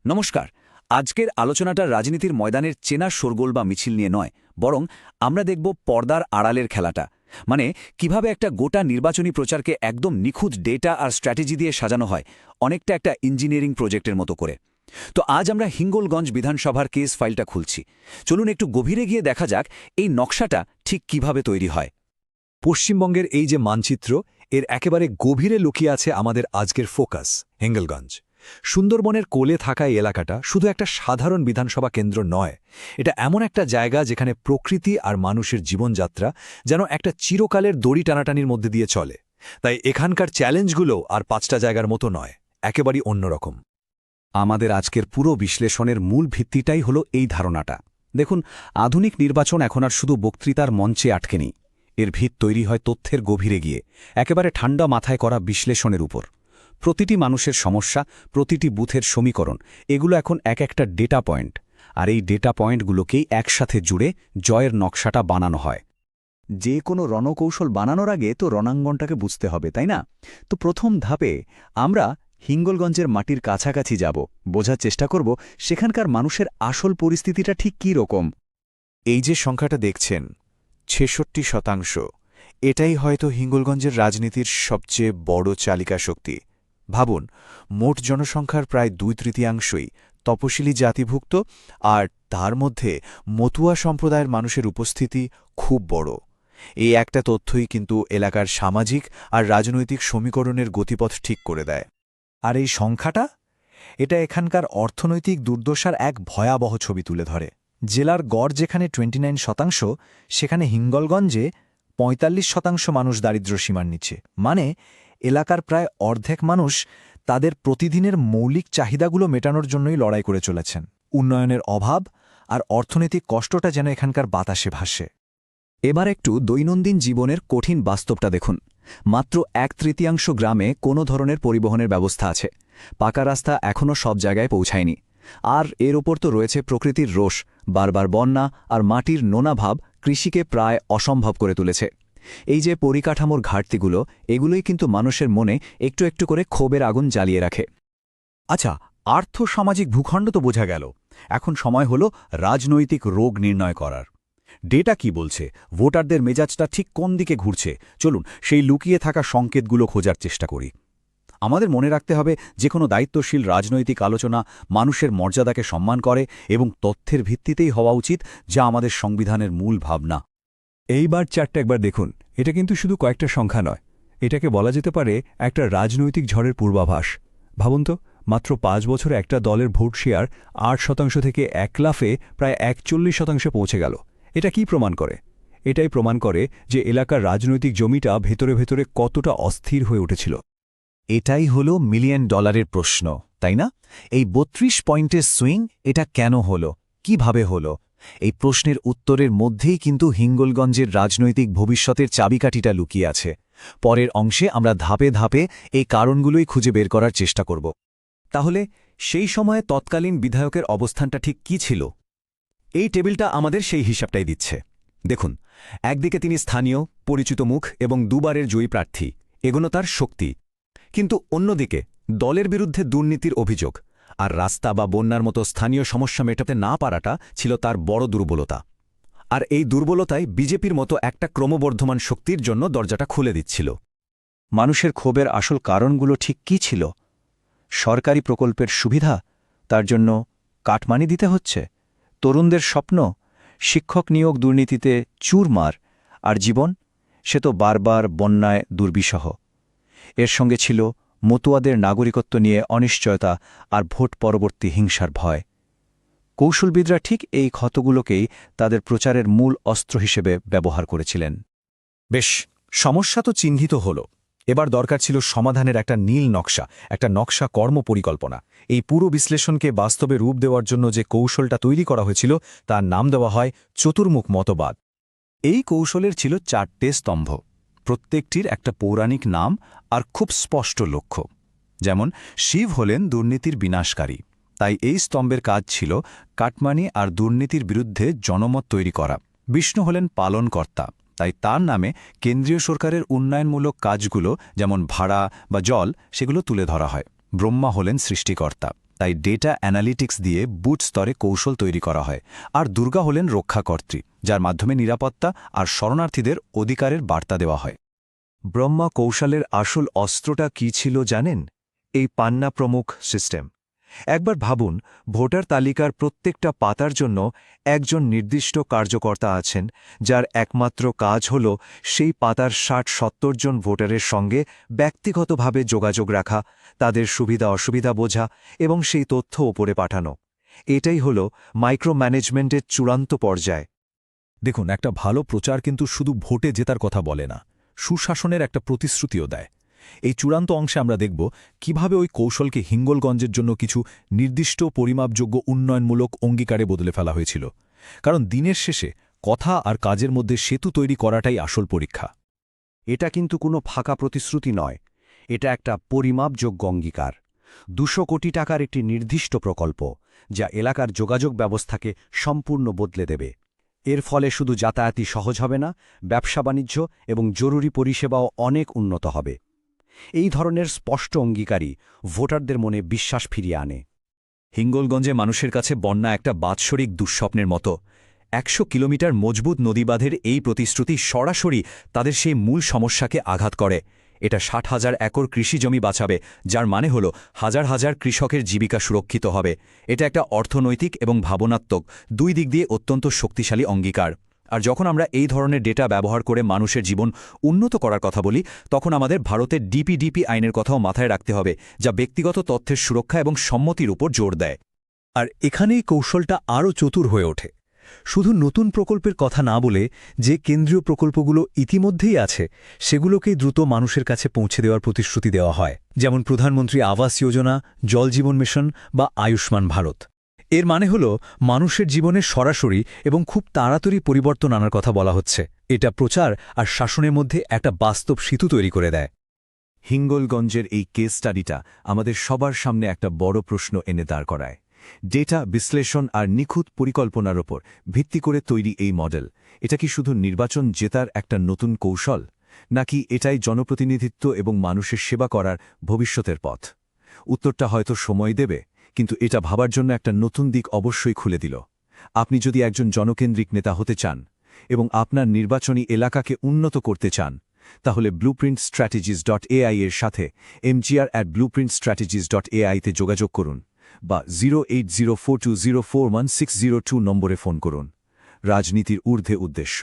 নমস্কার। আজকের আলোচনাটা রাজনীতির ময়দানের চেনা শোরগোল বা মিছিল নিয়ে নয়, বরং আমরা দেখব পর্দার আড়ালের খেলাটা। মানে কিভাবে একটা গোটা নির্বাচনী প্রচারকে একদম নিখুঁত ডেটা আর স্ট্র্যাটেজি দিয়ে সাজানো হয়, অনেকটা একটা ইঞ্জিনিয়ারিং প্রজেক্টের মতো করে। তো আজ আমরা হিঙ্গলগঞ্জ বিধানসভার কেস ফাইলটা খুলছি। চলুন একটু গভীরে গিয়ে দেখা যাক এই নকশাটা ঠিক কিভাবে তৈরি হয়। পশ্চিমবঙ্গের এই যে মানচিত্র, এর একেবারে গভীরে লুকিয়ে আছে আমাদের আজকের ফোকাস, হিঙ্গলগঞ্জ। সুন্দরবনের কোলে থাকা এই এলাকাটা শুধু একটা সাধারণ বিধানসভা কেন্দ্র নয়, এটা এমন একটা জায়গা যেখানে প্রকৃতি আর মানুষের জীবনযাত্রা যেন একটা চিরকালের দড়ি টানাটানির মধ্যে দিয়ে চলে। তাই এখানকার চ্যালেঞ্জগুলো আর 5টা জায়গার মতো নয়, একেবারেই অন্যরকম। আমাদের আজকের পুরো বিশ্লেষণের মূল ভিত্তিটাই হলো এই ধারণাটা। দেখুন, আধুনিক নির্বাচন এখন আর শুধু বক্তৃতার মঞ্চে আটকে নেই। এর ভিত তৈরি হয় তথ্যের গভীরে গিয়ে, একেবারে ঠান্ডা মাথায় করা বিশ্লেষণের উপর। প্রতিটি মানুষের সমস্যা, প্রতিটি বুথের সমীকরণ, এগুলো এখন এক একটা ডেটা পয়েন্ট। আর এই ডেটা পয়েন্টগুলোকেই একসাথে জুড়ে জয়ের নকশাটা বানানো হয়। যে কোনো রণকৌশল বানানোর আগে তো রণাঙ্গনটাকে বুঝতে হবে, তাই না? তো প্রথম ধাপে আমরা হিঙ্গলগঞ্জের মাটির কাছাকাছি যাব, বোঝার চেষ্টা করব সেখানকার মানুষের আসল পরিস্থিতিটা ঠিক কী রকম। এই যে সংখ্যাটা দেখছেন, ৬৬%, এটাই হয়তো হিঙ্গলগঞ্জের রাজনীতির সবচেয়ে বড় চালিকা শক্তি। ভাবুন, মোট জনসংখ্যার প্রায় ২/৩ তপশিলি জাতিভুক্ত, আর তার মধ্যে মতুয়া সম্প্রদায়ের মানুষের উপস্থিতি খুব বড়। এই একটা তথ্যই কিন্তু এলাকার সামাজিক আর রাজনৈতিক সমীকরণের গতিপথ ঠিক করে দেয়। আর এই সংখ্যাটা, এটা এখানকার অর্থনৈতিক দুর্দশার এক ভয়াবহ ছবি তুলে ধরে। জেলার গড় যেখানে 29%, সেখানে হিঙ্গলগঞ্জে ৪৫% মানুষ দারিদ্র্যসীমার নিচে। মানে এলাকার প্রায় অর্ধেক মানুষ তাদের প্রতিদিনের মৌলিক চাহিদাগুলো মেটানোর জন্যই লড়াই করে চলেছেন। উন্নয়নের অভাব আর অর্থনৈতিক কষ্টটা যেন এখানকার বাতাসে ভাসে। এবার একটু দৈনন্দিন জীবনের কঠিন বাস্তবটা দেখুন। মাত্র 1/3 গ্রামে কোনো ধরনের পরিবহনের ব্যবস্থা আছে। পাকা রাস্তা এখনও সব জায়গায় পৌঁছায়নি। আর এর ওপর তো রয়েছে প্রকৃতির রোষ, বারবার বন্যা আর মাটির নোনা ভাব কৃষিকে প্রায় অসম্ভব করে তুলেছে। এই যে পরিকাঠামোর ঘাটতিগুলো, এগুলোই কিন্তু মানুষের মনে একটু একটু করে ক্ষোভের আগুন জ্বালিয়ে রাখে। আচ্ছা, আর্থসামাজিক ভূখণ্ড তো বোঝা গেল। এখন সময় হলো রাজনৈতিক রোগ নির্ণয় করার। ডেটা কি বলছে, ভোটারদের মেজাজটা ঠিক কোন দিকে ঘুরছে? চলুন সেই লুকিয়ে থাকা সংকেতগুলো খোঁজার চেষ্টা করি। আমাদের মনে রাখতে হবে, যে কোনো দায়িত্বশীল রাজনৈতিক আলোচনা মানুষের মর্যাদাকে সম্মান করে এবং তথ্যের ভিত্তিতেই হওয়া উচিত, যা আমাদের সংবিধানের মূল ভাবনা। এইবার চারটা একবার দেখুন, এটা কিন্তু শুধু কয়েকটা সংখ্যা নয়, এটাকে বলা যেতে পারে একটা রাজনৈতিক ঝড়ের পূর্বাভাস। ভাবুন তো, মাত্র 5 বছরে একটা দলের ভোট শেয়ার 8% থেকে এক লাফে প্রায় 41% পৌঁছে গেল। এটা কি প্রমাণ করে? এটাই প্রমাণ করে যে এলাকার রাজনৈতিক জমিটা ভেতরে ভেতরে কতটা অস্থির হয়ে উঠেছিল। এটাই হলো $1 মিলিয়ন প্রশ্ন, তাই না? এই 32 পয়েন্টের সুইং, এটা কেন হলো, কিভাবে হলো? এই প্রশ্নের উত্তরের মধ্যেই কিন্তু হিঙ্গলগঞ্জের রাজনৈতিক ভবিষ্যতের চাবিকাঠিটা লুকিয়ে আছে। পরের অংশে আমরা ধাপে ধাপে এই কারণগুলোই খুঁজে বের করার চেষ্টা করব। তাহলে সেই সময়ে তৎকালীন বিধায়কের অবস্থানটা ঠিক কী ছিল? এই টেবিলটা আমাদের সেই হিসাবটাই দিচ্ছে। দেখুন, একদিকে তিনি স্থানীয় পরিচিত মুখ এবং দুবারের জয়ী প্রার্থী, এগোনো তার শক্তি। কিন্তু অন্যদিকে দলের বিরুদ্ধে দুর্নীতির অভিযোগ আর রাস্তা বা বন্যার মতো স্থানীয় সমস্যা মেটাতে না পারাটা ছিল তার বড় দুর্বলতা। আর এই দুর্বলতাই বিজেপির মতো একটা ক্রমবর্ধমান শক্তির জন্য দরজাটা খুলে দিচ্ছিল। মানুষের ক্ষোভের আসল কারণগুলো ঠিক কী ছিল? সরকারি প্রকল্পের সুবিধা, তার জন্য কাটমানি দিতে হচ্ছে? তরুণদের স্বপ্ন, শিক্ষক নিয়োগ দুর্নীতিতে চুরমার, আর জীবন, সে তো বারবার বন্যায় দুর্বিষহ। এর সঙ্গে ছিল মতুয়াদের নাগরিকত্ব নিয়ে অনিশ্চয়তা আর ভোট পরবর্তী হিংসার ভয়। কৌশলবিদরা ঠিক এই ক্ষতগুলোকেই তাদের প্রচারের মূল অস্ত্র হিসেবে ব্যবহার করেছিলেন। বেশ, সমস্যা তো চিহ্নিত হল। এবার দরকার ছিল সমাধানের একটা নীল নকশা, একটা নকশা কর্মপরিকল্পনা। এই পুরো বিশ্লেষণকে বাস্তবে রূপ দেওয়ার জন্য যে কৌশলটা তৈরি করা হয়েছিল, তার নাম দেওয়া হয় চতুর্মুখ মতবাদ। এই কৌশলের ছিল 4টে স্তম্ভ, প্রত্যেকটির একটা পৌরাণিক নাম আর খুব স্পষ্ট লক্ষ্য। যেমন শিব হলেন দুর্নীতির বিনাশকারী, তাই এই স্তম্ভের কাজ ছিল কাটমানি আর দুর্নীতির বিরুদ্ধে জনমত তৈরি করা। বিষ্ণু হলেন পালনকর্তা, তাই তার নামে কেন্দ্রীয় সরকারের উন্নয়নমূলক কাজগুলো, যেমন ভাড়া বা জল, সেগুলো তুলে ধরা হয়। ব্রহ্মা হলেন সৃষ্টিকর্তা, তাই ডেটা অ্যানালিটিক্স দিয়ে বুথ স্তরে কৌশল তৈরি করা হয়। আর দুর্গা হলেন রক্ষাকর্ত্রী, যার মাধ্যমে নিরাপত্তা আর শরণার্থীদের অধিকারের বার্তা দেওয়া হয়। ব্রহ্মা কৌশলের আসল অস্ত্রটা কি ছিল জানেন? এই পান্না প্রমুখ সিস্টেম। একবার ভাবুন, ভোটার তালিকার প্রত্যেকটা পাতার জন্য একজন নির্দিষ্ট কার্যকর্তা আছেন, যার একমাত্র কাজ হল সেই পাতার ৬০-৭০ জন ভোটারের সঙ্গে ব্যক্তিগতভাবে যোগাযোগ রাখা, তাদের সুবিধা অসুবিধা বোঝা এবং সেই তথ্য ওপরে পাঠানো। এটাই হল মাইক্রো ম্যানেজমেন্টের চূড়ান্ত পর্যায়। দেখুন, একটা ভালো প্রচার কিন্তু শুধু ভোটে জেতার কথা বলে না, সুশাসনের একটা প্রতিশ্রুতিও দেয়। এই চূড়ান্ত অংশে আমরা দেখব কিভাবে ওই কৌশলকে হিঙ্গলগঞ্জের জন্য কিছু নির্দিষ্ট পরিমাপযোগ্য উন্নয়নমূলক অঙ্গীকারে বদলে ফেলা হয়েছিল। কারণ দিনের শেষে কথা আর কাজের মধ্যে সেতু তৈরি করাটাই আসল পরীক্ষা। এটা কিন্তু কোনো ফাঁকা প্রতিশ্রুতি নয়, এটা একটা পরিমাপযোগ্য অঙ্গীকার। ২০০ কোটি টাকার একটি নির্দিষ্ট প্রকল্প, যা এলাকার যোগাযোগ ব্যবস্থাকে সম্পূর্ণ বদলে দেবে। এর ফলে শুধু যাতায়াতই সহজ হবে না, ব্যবসা বাণিজ্য এবং জরুরি পরিষেবাও অনেক উন্নত হবে। এই ধরনের স্পষ্ট অঙ্গীকারই ভোটারদের মনে বিশ্বাস ফিরিয়ে আনে। হিঙ্গলগঞ্জে মানুষের কাছে বন্যা একটা বাৎসরিক দুঃস্বপ্নের মতো। ১০০ কিলোমিটার মজবুত নদীবাঁধের এই প্রতিশ্রুতি সরাসরি তাদের সেই মূল সমস্যাকে আঘাত করে। এটা ৬০,০০০ একর কৃষিজমি বাঁচাবে, যার মানে হল হাজার হাজার কৃষকের জীবিকা সুরক্ষিত হবে। এটা একটা অর্থনৈতিক এবং ভাবনাত্মক দুই দিক দিয়ে অত্যন্ত শক্তিশালী অঙ্গীকার। আর যখন আমরা এই ধরনের ডেটা ব্যবহার করে মানুষের জীবন উন্নত করার কথা বলি, তখন আমাদের ভারতের ডিপিডিপি আইনের কথাও মাথায় রাখতে হবে, যা ব্যক্তিগত তথ্যের সুরক্ষা এবং সম্মতির উপর জোর দেয়। আর এখানেই কৌশলটা আরও চতুর হয়ে ওঠে। শুধু নতুন প্রকল্পের কথা না বলে যে কেন্দ্রীয় প্রকল্পগুলো ইতিমধ্যেই আছে সেগুলোকেই দ্রুত মানুষের কাছে পৌঁছে দেওয়ার প্রতিশ্রুতি দেওয়া হয়, যেমন প্রধানমন্ত্রী আবাস যোজনা, জল জীবন মিশন বা আয়ুষ্মান ভারত। এর মানে হল মানুষের জীবনে সরাসরি এবং খুব তাড়াতাড়ি পরিবর্তন আনার কথা বলা হচ্ছে। এটা প্রচার আর শাসনের মধ্যে একটা বাস্তব সেতু তৈরি করে দেয়। হিঙ্গলগঞ্জের এই কেস স্টাডিটা আমাদের সবার সামনে একটা বড় প্রশ্ন এনে দাঁড় করায়। ডেটা বিশ্লেষণ আর নিখুঁত পরিকল্পনার ওপর ভিত্তি করে তৈরি এই মডেল, এটা কি শুধু নির্বাচন জেতার একটা নতুন কৌশল, নাকি এটাই জনপ্রতিনিধিত্ব এবং মানুষের সেবা করার ভবিষ্যতের পথ? উত্তরটা হয়তো সময় দেবে, কিন্তু এটা ভাবার জন্য একটা নতুন দিক অবশ্যই খুলে দিল। আপনি যদি একজন জনকেন্দ্রিক নেতা হতে চান এবং আপনার নির্বাচনী এলাকাকে উন্নত করতে চান, তাহলে blueprintstrategies.ai এর সাথে mgr@blueprintstrategies.ai তে যোগাযোগ করুন বা 08042041602 নম্বরে ফোন করুন। রাজনীতির ঊর্ধ্বে উদ্দেশ্য।